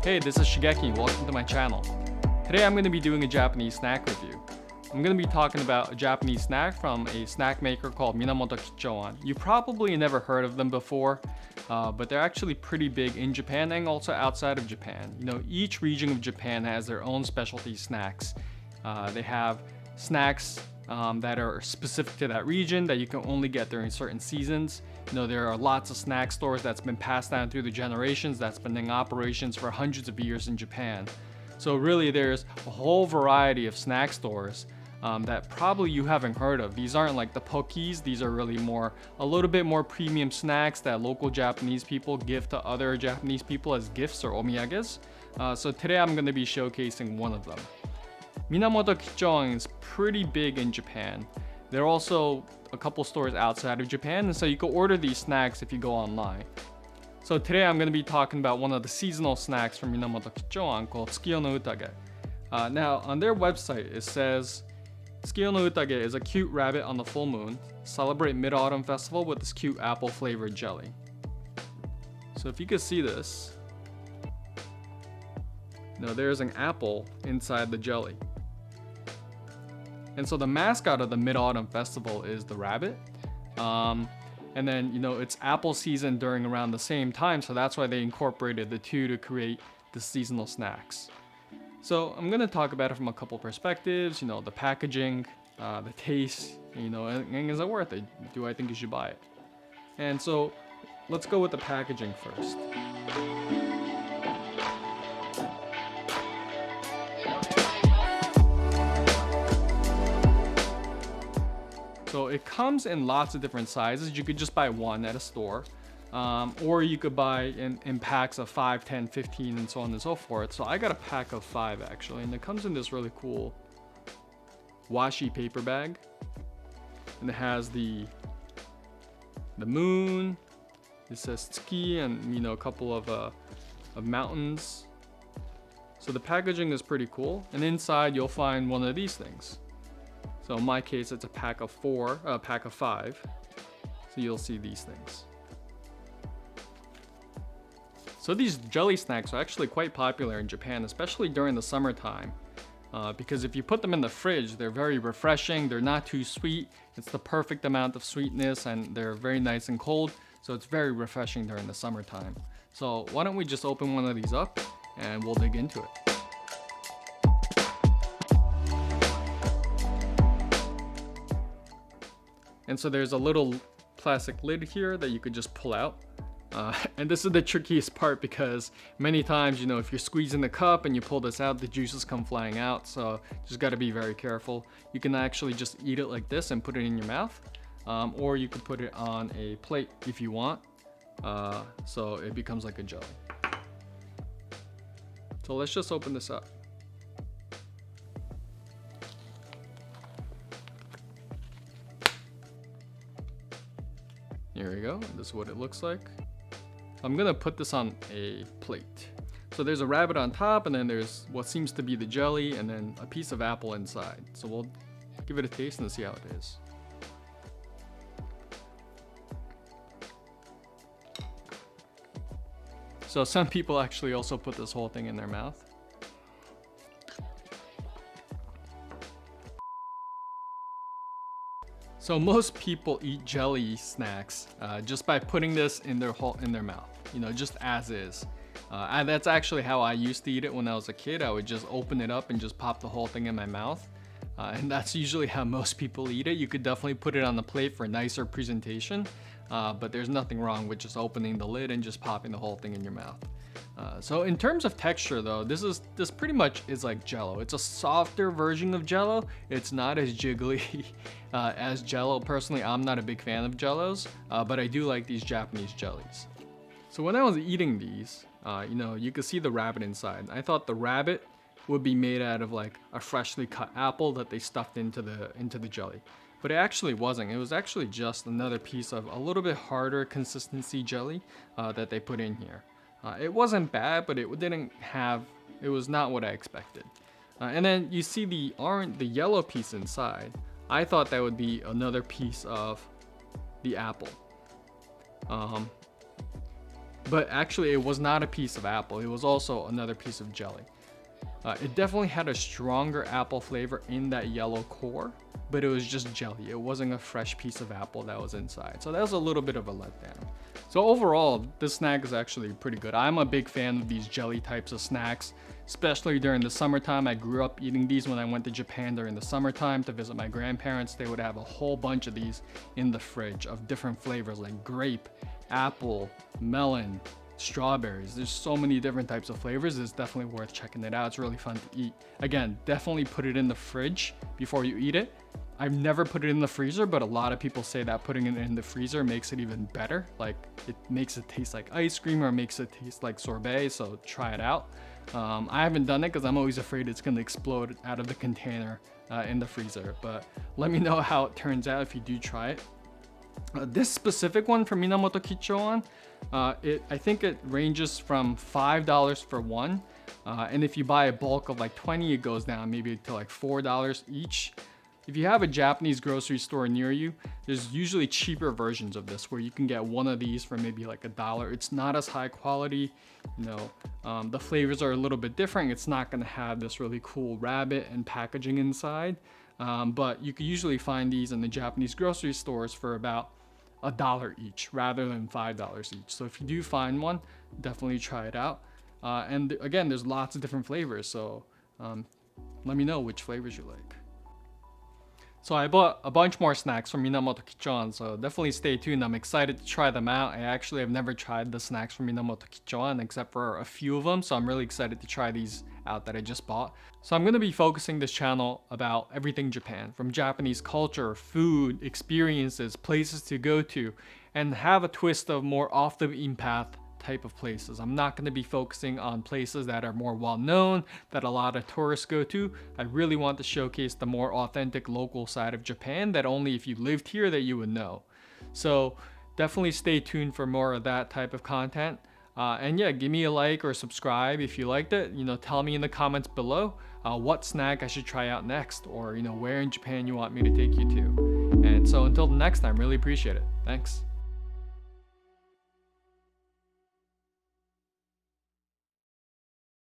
Hey, this is Shigeki, welcome to my channel. Today I'm going to be doing a Japanese snack review. I'm going to be talking about a Japanese snack from a snack maker called Minamoto Kichoan. You probably never heard of them before, but they're actually pretty big in Japan and also outside of Japan. You know, each region of Japan has their own specialty snacks. They have snacks that are specific to that region that you can only get during certain seasons. You know, there are lots of snack stores that's been passed down through the generations that's been in operations for hundreds of years in Japan. So really there's a whole variety of snack stores that probably you haven't heard of. These aren't like the Pockies. These are really a little bit more premium snacks that local Japanese people give to other Japanese people as gifts or omiyages. So today I'm going to be showcasing one of them. Minamoto Kichoan is pretty big in Japan. There are also a couple stores outside of Japan, and so you can order these snacks if you go online. So today I'm going to be talking about one of the seasonal snacks from Minamoto Kichoan called Tsukiyo no Utage. Now on their website it says, Tsukiyo no Utage is a cute rabbit on the full moon. Celebrate Mid-Autumn Festival with this cute apple flavored jelly. So if you can see this, now there's an apple inside the jelly. And so the mascot of the Mid-Autumn Festival is the rabbit. And then, you know, it's apple season during around the same time, so that's why they incorporated the two to create the seasonal snacks. So I'm gonna talk about it from a couple perspectives, you know, the packaging, the taste, you know, and is it worth it? Do I think you should buy it? And so let's go with the packaging first. So it comes in lots of different sizes. You could just buy one at a store, or you could buy in packs of 5, 10, 15, and so on and so forth. So I got a pack of 5 actually, and it comes in this really cool washi paper bag. And it has the moon, it says Tsuki, and you know, a couple of mountains. So the packaging is pretty cool, and inside you'll find one of these things. So in my case, it's a pack of 5. So you'll see these things. So these jelly snacks are actually quite popular in Japan, especially during the summertime. Because if you put them in the fridge, they're very refreshing. They're not too sweet. It's the perfect amount of sweetness, and they're very nice and cold. So it's very refreshing during the summertime. So why don't we just open one of these up and we'll dig into it. And so there's a little plastic lid here that you could just pull out. And this is the trickiest part because many times, you know, if you're squeezing the cup and you pull this out, the juices come flying out. So just got to be very careful. You can actually just eat it like this and put it in your mouth. Or you could put it on a plate if you want. So it becomes like a jelly. So let's just open this up. Here we go, this is what it looks like. I'm gonna put this on a plate. So there's a rabbit on top, and then there's what seems to be the jelly, and then a piece of apple inside. So we'll give it a taste and see how it is. So some people actually also put this whole thing in their mouth. So most people eat jelly snacks just by putting this in their mouth, you know, just as is. And that's actually how I used to eat it when I was a kid. I would just open it up and just pop the whole thing in my mouth. And that's usually how most people eat it. You could definitely put it on the plate for a nicer presentation, but there's nothing wrong with just opening the lid and just popping the whole thing in your mouth. So in terms of texture though, this pretty much is like Jello. It's a softer version of Jello. It's not as jiggly as Jello. Personally, I'm not a big fan of Jellos, but I do like these Japanese jellies. So when I was eating these, you know, you could see the rabbit inside. I thought the rabbit would be made out of like a freshly cut apple that they stuffed into the jelly. But it actually wasn't. It was actually just another piece of a little bit harder consistency jelly that they put in here. It wasn't bad, but it was not what I expected. And then you see the yellow piece inside. I thought that would be another piece of the apple. but actually it was not a piece of apple. It was also another piece of jelly. It definitely had a stronger apple flavor in that yellow core, but it was just jelly. It wasn't a fresh piece of apple that was inside. So that was a little bit of a letdown. So overall, this snack is actually pretty good. I'm a big fan of these jelly types of snacks, especially during the summertime. I grew up eating these when I went to Japan during the summertime to visit my grandparents. They would have a whole bunch of these in the fridge of different flavors like grape, apple, melon, strawberries. There's so many different types of flavors. It's definitely worth checking it out. It's really fun to eat. Again, definitely put it in the fridge before you eat it. I've never put it in the freezer, but a lot of people say that putting it in the freezer makes it even better. Like it makes it taste like ice cream or makes it taste like sorbet. So try it out. I haven't done it because I'm always afraid it's going to explode out of the container in the freezer. But let me know how it turns out if you do try it. This specific one from Minamoto Kichoan, I think it ranges from $5 for one, and if you buy a bulk of like 20, it goes down maybe to like $4 each. If you have a Japanese grocery store near you, there's usually cheaper versions of this where you can get one of these for maybe like $1. It's not as high quality, the flavors are a little bit different. It's not going to have this really cool rabbit and packaging inside. But you can usually find these in the Japanese grocery stores for about $1 each rather than $5 each. So if you do find one, definitely try it out. And again, there's lots of different flavors. So let me know which flavors you like. So I bought a bunch more snacks from Minamoto Kichoan, so definitely stay tuned. I'm excited to try them out. I actually have never tried the snacks from Minamoto Kichoan except for a few of them, so I'm really excited to try these out that I just bought. So I'm going to be focusing this channel about everything Japan, from Japanese culture, food, experiences, places to go to, and have a twist of more off the beaten path type of places. I'm not going to be focusing on places that are more well known, that a lot of tourists go to. I really want to showcase the more authentic local side of Japan that only if you lived here that you would know. So definitely stay tuned for more of that type of content. And yeah, give me a like or subscribe if you liked it. Tell me in the comments below what snack I should try out next, or where in Japan you want me to take you to. And so until the next time, really appreciate it. Thanks.